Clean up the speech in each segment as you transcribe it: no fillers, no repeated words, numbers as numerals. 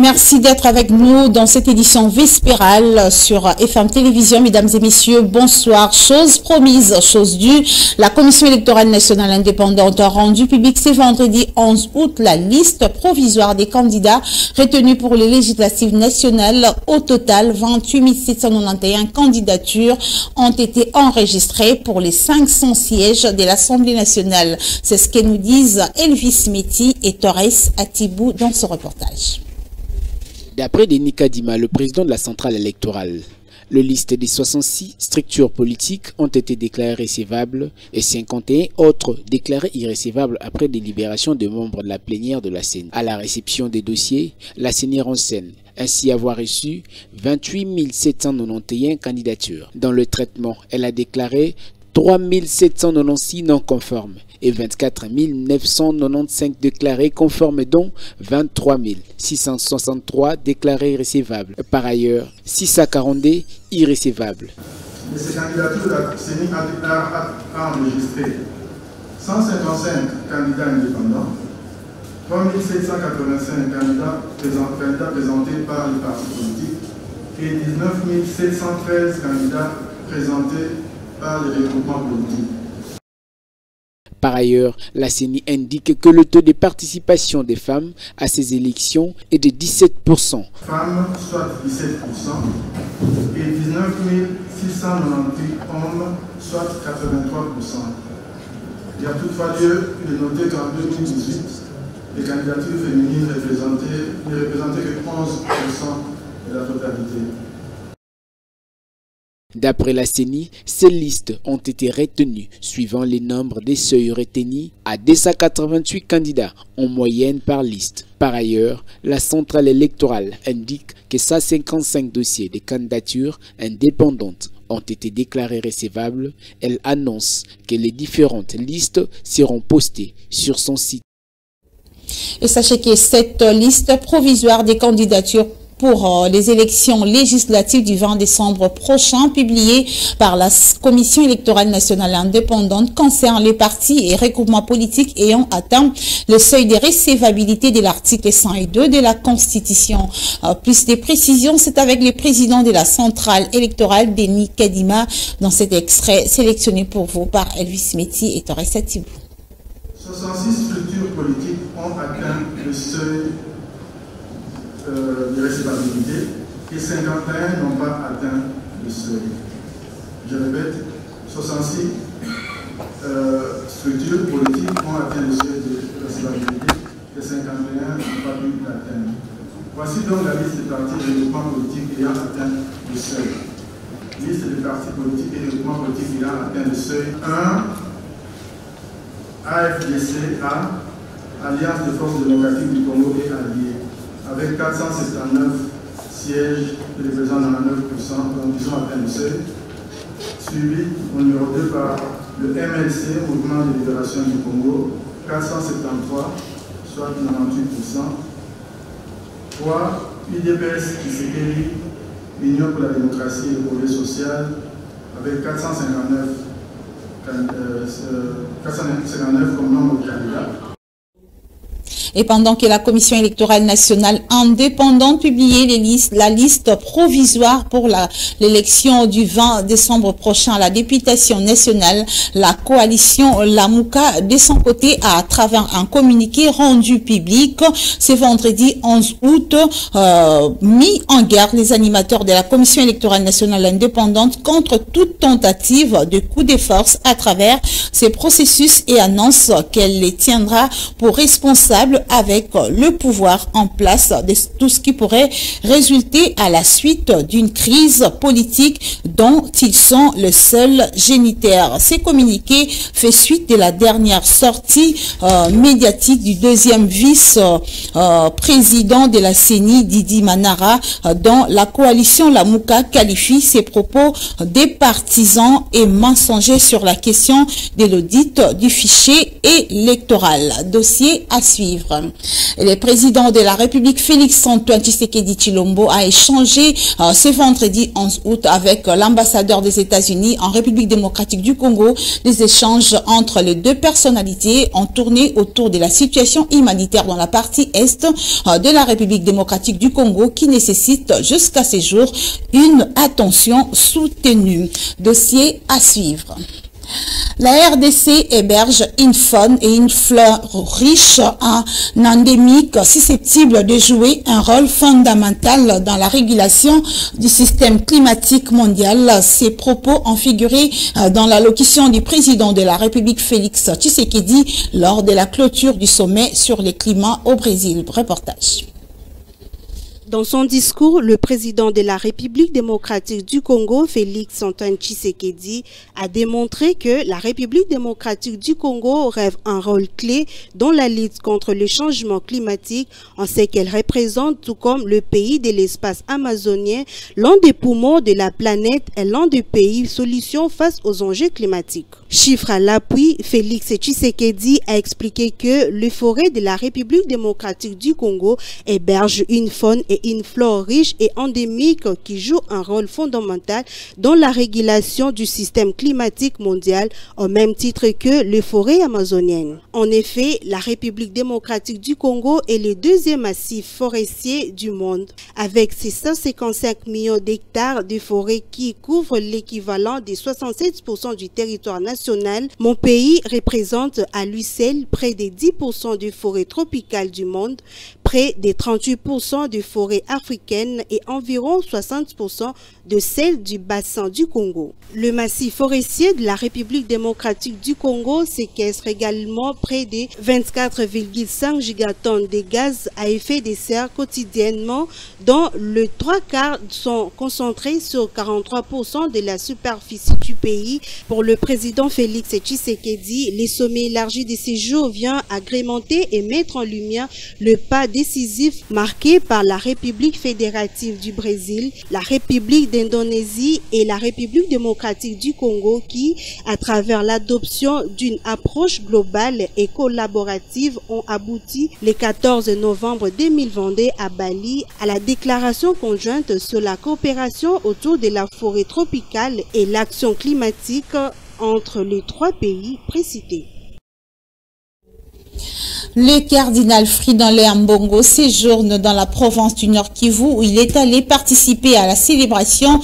Merci d'être avec nous dans cette édition vespérale sur FM Télévision. Mesdames et messieurs, bonsoir. Chose promise, chose due. La Commission électorale nationale indépendante a rendu public ce vendredi 11 août la liste provisoire des candidats retenus pour les législatives nationales. Au total, 28 791 candidatures ont été enregistrées pour les 500 sièges de l'Assemblée nationale. C'est ce que nous disent Elvis Meti et Torres Atibou dans ce reportage. D'après Denis Kadima, le président de la centrale électorale, le liste des 66 structures politiques ont été déclarées récevables et 51 autres déclarées irrécevables après délibération des membres de la plénière de la CENI. À la réception des dossiers, la CENI renseigne ainsi avoir reçu 28 791 candidatures. Dans le traitement, elle a déclaré 3 796 non conformes et 24 995 déclarés conformes, dont 23 663 déclarés récevables. Par ailleurs, 642 irrécevables. De ces candidatures, la CENI a enregistré 155 candidats indépendants, 3 785 candidats présentés par les partis politiques et 19 713 candidats présentés par les regroupements politiques. Par ailleurs, la CENI indique que le taux de participation des femmes à ces élections est de 17%. Femmes, soit 17%, et 19 698 hommes, soit 83%. Il y a toutefois lieu de noter qu'en 2018, les candidatures féminines ne représentaient que 11% de la totalité. D'après la CENI, ces listes ont été retenues suivant les nombres des seuils retenus à 288 candidats en moyenne par liste. Par ailleurs, la centrale électorale indique que 155 dossiers de candidatures indépendantes ont été déclarés récevables. Elle annonce que les différentes listes seront postées sur son site. Et sachez que cette liste provisoire des candidatures pour les élections législatives du 20 décembre prochain, publiée par la Commission électorale nationale indépendante, concerne les partis et regroupements politiques ayant atteint le seuil de recevabilité de l'article 102 de la Constitution. Plus de précisions, c'est avec le président de la centrale électorale, Denis Kadima, dans cet extrait sélectionné pour vous par Elvis Meti et Torres Atibou. 66 structures politiques ont atteint le seuil de recevabilité et 51 n'ont pas atteint le seuil. Je répète, 66 structures politiques ont atteint le seuil de recevabilité et 51 n'ont pas pu l'atteindre. Voici donc la liste des partis et regroupements politiques ayant atteint le seuil. Liste des partis politiques et regroupements politiques ayant atteint le seuil. 1. AFDC-A, Alliance des forces démocratiques du Congo et alliés, avec 479 sièges représentant 9%, donc ils ont atteint le seuil, suivi au numéro 2 par le MLC, Mouvement de libération du Congo, 473, soit 98%. 3. UDPS Tshisekedi, Union pour la démocratie et le progrès social, avec 459 comme nombre de candidats. Et pendant que la Commission électorale nationale indépendante publiait la liste provisoire pour l'élection du 20 décembre prochain à la députation nationale, la coalition Lamouka, de son côté, a, à travers un communiqué rendu public ce vendredi 11 août, mis en garde les animateurs de la Commission électorale nationale indépendante contre toute tentative de coup de force à travers ces processus et annonce qu'elle les tiendra pour responsables avec le pouvoir en place de tout ce qui pourrait résulter à la suite d'une crise politique dont ils sont le seul géniteur. Ces communiqués fait suite de la dernière sortie médiatique du deuxième vice-président de la CENI, Didi Manara, dont la coalition Lamouka qualifie ses propos des partisans et mensongers sur la question de l'audit du fichier électoral. Dossier à suivre. suivre. Et le président de la République, Félix-Antoine Tshisekedi Tshilombo, a échangé ce vendredi 11 août avec l'ambassadeur des États-Unis en République démocratique du Congo. Les échanges entre les deux personnalités ont tourné autour de la situation humanitaire dans la partie est de la République démocratique du Congo qui nécessite jusqu'à ce jour une attention soutenue. Dossier à suivre. La RDC héberge une faune et une flore riche en endémique susceptibles de jouer un rôle fondamental dans la régulation du système climatique mondial. Ces propos ont figuré dans l'allocution du président de la République Félix Tshisekedi lors de la clôture du sommet sur le climat au Brésil. Reportage. Dans son discours, le président de la République démocratique du Congo, Félix-Antoine Tshisekedi, a démontré que la République démocratique du Congo rêve un rôle clé dans la lutte contre le changement climatique, en ce qu'elle représente, tout comme le pays de l'espace amazonien, l'un des poumons de la planète et l'un des pays solutions face aux enjeux climatiques. Chiffre à l'appui, Félix Tshisekedi a expliqué que les forêts de la République démocratique du Congo hébergent une faune et une flore riche et endémique qui jouent un rôle fondamental dans la régulation du système climatique mondial au même titre que les forêts amazoniennes. En effet, la République démocratique du Congo est le deuxième massif forestier du monde, avec ses 155 millions d'hectares de forêts qui couvrent l'équivalent des 67% du territoire national. Mon pays représente à lui seul près des 10% des forêts tropicales du monde, près des 38% des forêts africaines et environ 60% de celles du bassin du Congo. Le massif forestier de la République démocratique du Congo séquestre également près de 24,5 gigatonnes de gaz à effet de serre quotidiennement, dont le 3/4 sont concentrés sur 43% de la superficie du pays. Pour le président Félix Tshisekedi, les sommets élargis de séjour vient agrémenter et mettre en lumière le pas décisif marqué par la République fédérative du Brésil, la République d'Indonésie et la République démocratique du Congo qui, à travers l'adoption d'une approche globale et collaborative, ont abouti le 14 novembre 2022 à Bali à la déclaration conjointe sur la coopération autour de la forêt tropicale et l'action climatique entre les trois pays précités. Le cardinal Fridolin Ambongo séjourne dans la province du Nord Kivu où il est allé participer à la célébration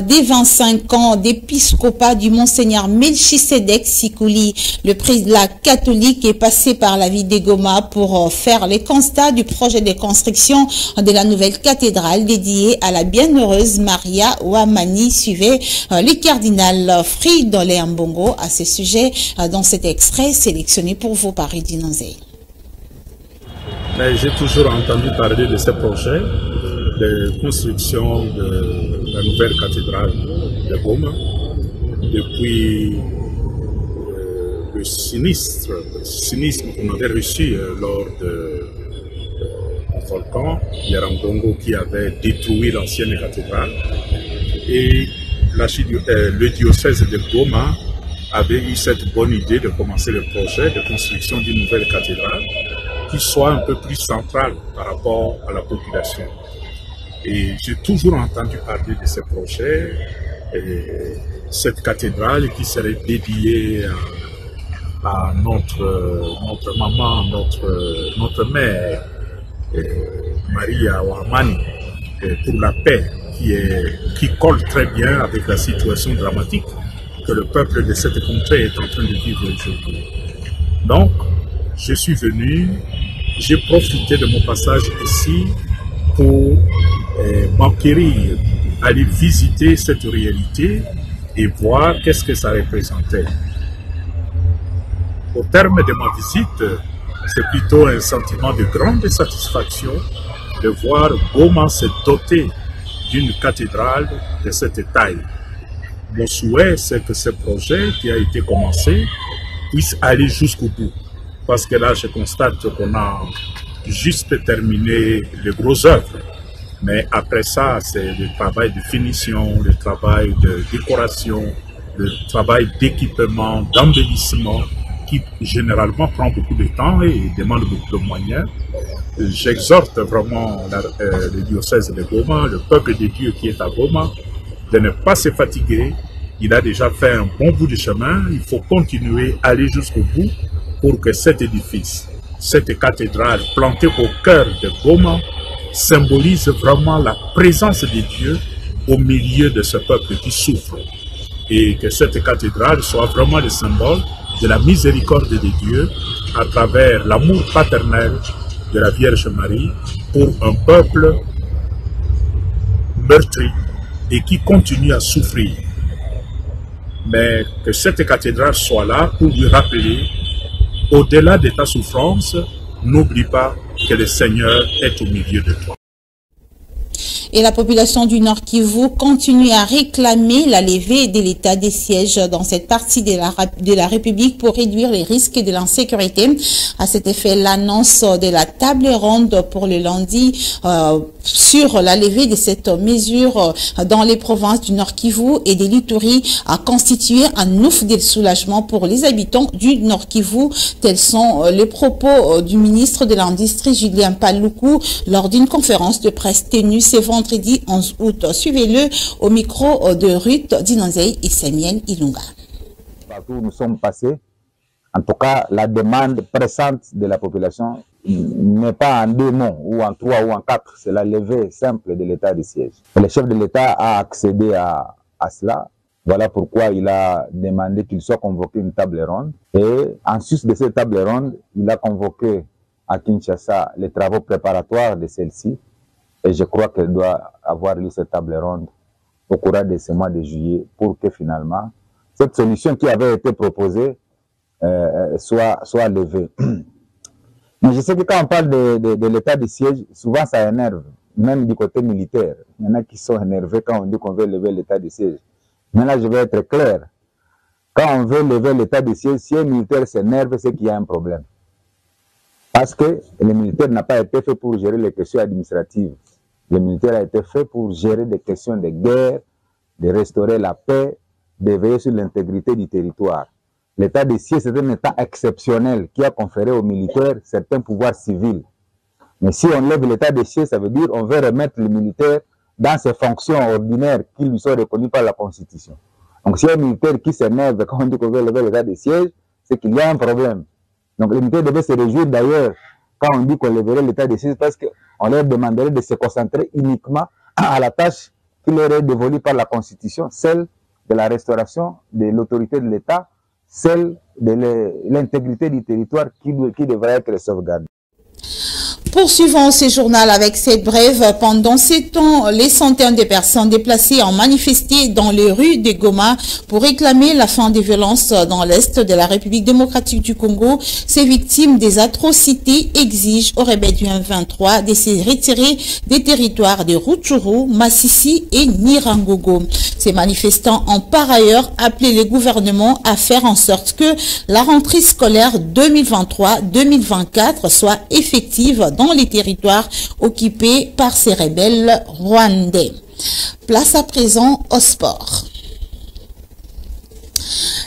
des 25 ans d'épiscopat du Monseigneur Melchisedek Sikouli. Le prélat catholique est passé par la ville de Goma pour faire les constats du projet de construction de la nouvelle cathédrale dédiée à la bienheureuse Maria Ouamani. Suivez le cardinal Fridolin Ambongo à ce sujet dans cet extrait sélectionné pour vous par Edine Nzei. J'ai toujours entendu parler de ce projet de construction de la nouvelle cathédrale de Goma depuis le cynisme qu'on avait reçu lors du volcan Nyiragongo qui avait détruit l'ancienne cathédrale. Et le diocèse de Goma avait eu cette bonne idée de commencer le projet de construction d'une nouvelle cathédrale qui soit un peu plus centrale par rapport à la population. Et j'ai toujours entendu parler de ce projet, cette cathédrale qui serait dédiée à notre maman, notre mère, Maria Ouamani, pour la paix, qui colle très bien avec la situation dramatique que le peuple de cette contrée est en train de vivre aujourd'hui. Donc, je suis venu, j'ai profité de mon passage ici pour m'enquérir, aller visiter cette réalité et voir qu'est-ce que ça représentait. Au terme de ma visite, c'est plutôt un sentiment de grande satisfaction de voir Goma se doter d'une cathédrale de cette taille. Mon souhait, c'est que ce projet qui a été commencé puisse aller jusqu'au bout. Parce que là, je constate qu'on a juste terminé les grosses œuvres. Mais après ça, c'est le travail de finition, le travail de décoration, le travail d'équipement, d'embellissement qui généralement prend beaucoup de temps et demande beaucoup de moyens. J'exhorte vraiment le diocèse de Goma, le peuple de Dieu qui est à Goma, de ne pas se fatiguer. Il a déjà fait un bon bout de chemin. Il faut continuer, aller jusqu'au bout pour que cet édifice, cette cathédrale plantée au cœur de Goma, symbolise vraiment la présence de Dieu au milieu de ce peuple qui souffre. Et que cette cathédrale soit vraiment le symbole de la miséricorde de Dieu à travers l'amour paternel de la Vierge Marie pour un peuple meurtri et qui continue à souffrir. Mais que cette cathédrale soit là pour lui rappeler, au-delà de ta souffrance, n'oublie pas que le Seigneur est au milieu de toi. Et la population du Nord Kivu continue à réclamer la levée de l'état des sièges dans cette partie de la République pour réduire les risques de l'insécurité. À cet effet, l'annonce de la table ronde pour le lundi sur la levée de cette mesure dans les provinces du Nord Kivu et de l'Ituri a constitué un ouf de soulagement pour les habitants du Nord Kivu. Tels sont les propos du ministre de l'Industrie, Julien Paluku, lors d'une conférence de presse tenue ce vendredi 11 août. Suivez-le au micro de Ruth Dinonzei et Samuel Ilunga. Partout où nous sommes passés, en tout cas, la demande pressante de la population n'est pas en 2 mots, ou en 3 ou en 4, c'est la levée simple de l'état de siège. Le chef de l'État a accédé à cela. Voilà pourquoi il a demandé qu'il soit convoqué une table ronde. Et en sus de cette table ronde, il a convoqué à Kinshasa les travaux préparatoires de celle-ci. Et je crois qu'elle doit avoir lieu cette table ronde au courant de ce mois de juillet pour que finalement cette solution qui avait été proposée soit levée. Mais je sais que quand on parle de l'état de siège, souvent ça énerve, même du côté militaire. Il y en a qui sont énervés quand on dit qu'on veut lever l'état de siège. Mais là, je vais être clair. Quand on veut lever l'état de siège, si un militaire s'énerve, c'est qu'il y a un problème. Parce que le militaire n'a pas été fait pour gérer les questions administratives. Le militaire a été fait pour gérer des questions de guerre, de restaurer la paix, de veiller sur l'intégrité du territoire. L'état de siège, c'est un état exceptionnel qui a conféré aux militaires certains pouvoirs civils. Mais si on lève l'état de siège, ça veut dire qu'on veut remettre le militaire dans ses fonctions ordinaires qui lui sont reconnues par la Constitution. Donc si un militaire qui s'énerve quand on dit qu'on veut lever l'état de siège, c'est qu'il y a un problème. Donc les militaires devaient se réjouir d'ailleurs quand on dit qu'on leverait l'état de siège parce qu'on leur demanderait de se concentrer uniquement à la tâche qui leur est dévolue par la Constitution, celle de la restauration de l'autorité de l'État, celle de l'intégrité du territoire qui devrait être sauvegardée. Poursuivons ce journal avec cette brève. Pendant ces temps, les centaines de personnes déplacées ont manifesté dans les rues de Goma pour réclamer la fin des violences dans l'Est de la République démocratique du Congo. Ces victimes des atrocités exigent au rebelle du M23 de se retirer des territoires de Rutshuru, Massissi et Nirangogo. Ces manifestants ont par ailleurs appelé le gouvernement à faire en sorte que la rentrée scolaire 2023-2024 soit effective dans les territoires occupés par ces rebelles rwandais. Place à présent au sport.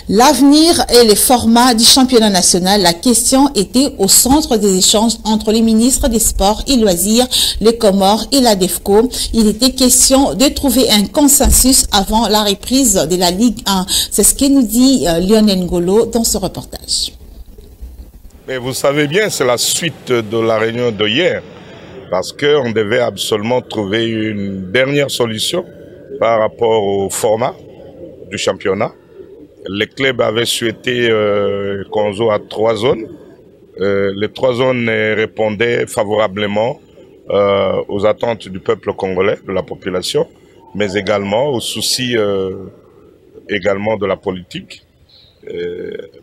L'avenir et les formats du championnat national, la question était au centre des échanges entre les ministres des Sports et Loisirs, les Comores et la DEFCO. Il était question de trouver un consensus avant la reprise de la Ligue 1. C'est ce que nous dit Lionel Ngolo dans ce reportage. Mais vous savez bien, c'est la suite de la réunion de hier, parce qu'on devait absolument trouver une dernière solution par rapport au format du championnat. Les clubs avaient souhaité qu'on joue à 3 zones. Les 3 zones répondaient favorablement aux attentes du peuple congolais, de la population, mais également aux soucis également de la politique.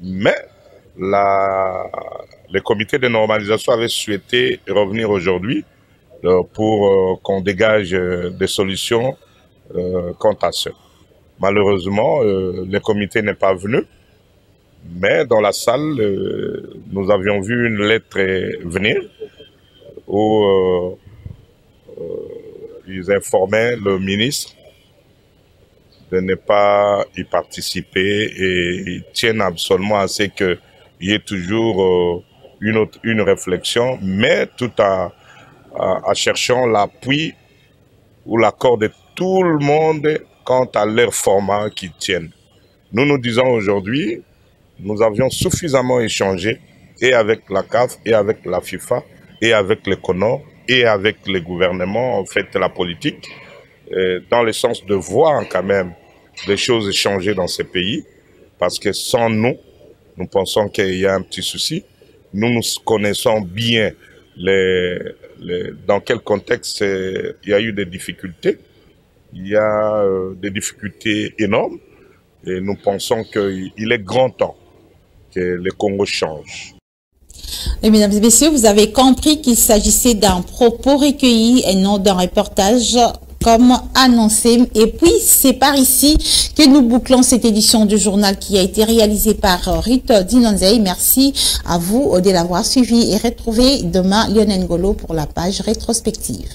Mais le comité de normalisation avait souhaité revenir aujourd'hui pour qu'on dégage des solutions quant à ça. Malheureusement, le comité n'est pas venu, mais dans la salle, nous avions vu une lettre venir où ils informaient le ministre de ne pas y participer et ils tiennent absolument à ce que il y ait toujours une réflexion, mais tout en cherchant l'appui ou l'accord de tout le monde quant à leur format qui tiennent. Nous nous disons aujourd'hui, nous avions suffisamment échangé et avec la CAF, et avec la FIFA, et avec les CONOR, et avec les gouvernements, en fait la politique, dans le sens de voir quand même des choses changer dans ces pays, parce que sans nous, nous pensons qu'il y a un petit souci. Nous connaissons bien dans quel contexte il y a eu des difficultés. Il y a des difficultés énormes et nous pensons qu'il est grand temps que le Congo change. Et mesdames et messieurs, vous avez compris qu'il s'agissait d'un propos recueilli et non d'un reportage comme annoncé. Et puis, c'est par ici que nous bouclons cette édition du journal qui a été réalisée par Rito Dinonzei. Merci à vous de l'avoir suivi et retrouvez demain Lionel Ngolo pour la page rétrospective.